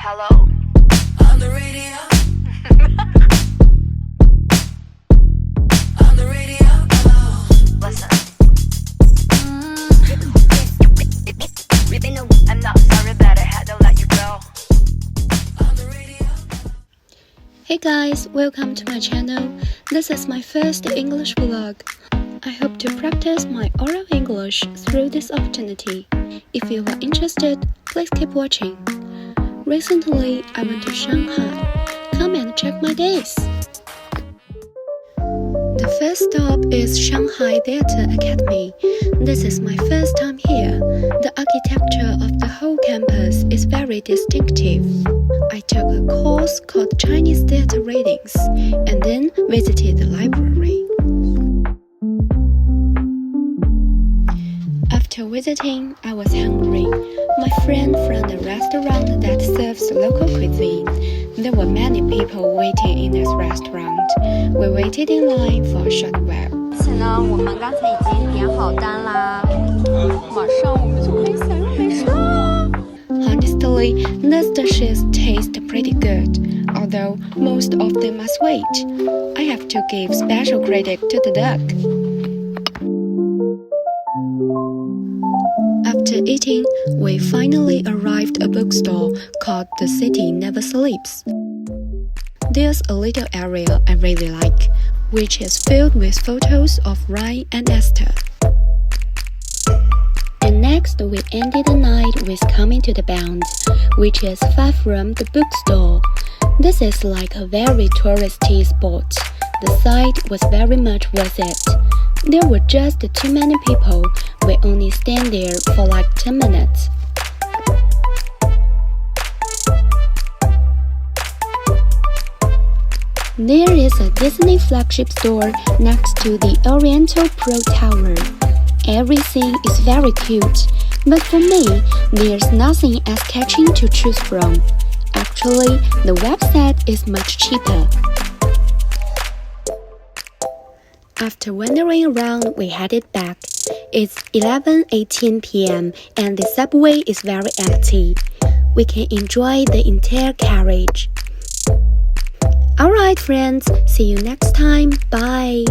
Hello. On the radio. On the radio. Hello. Listen. I'm not sorry that I had to let you go. On the radio. Hey guys, welcome to my channel. This is my first English vlog. I hope to practice my oral English through this opportunity. If you are interested, please keep watching. Recently, I went to Shanghai. Come and check my days. The first stop is Shanghai Theatre Academy. This is my first time here. The architecture of the whole campus is very distinctive. I took a course called Chinese Theatre Readings and then visited the library. After visiting, I was hungry. My friend from the restaurant that serves local cuisine. There were many people waiting in this restaurant. We waited in line for a short while. 而且呢，我们刚才已经点好单啦，马上我们就可以享用美食啦。Honestly, these dishes taste pretty good, although most of them are sweet. I have to give special credit to the duck. After eating, we finally arrived at a bookstore called The City Never Sleeps. There's a little area I really like, which is filled with photos of Ryan and Esther. And next, we ended the night with coming to the Bound, which is far from the bookstore. This is like a very touristy spot. The site was very much worth it. There were just too many people. We only stand there for like 10 minutes. There is a Disney flagship store next to the Oriental Pro Tower. Everything is very cute, but for me, there's nothing as catching to choose from. Actually, the website is much cheaper. After wandering around, we headed back. It's 11:18 p.m. and the subway is very empty. We can enjoy the entire carriage. Alright friends, see you next time. Bye!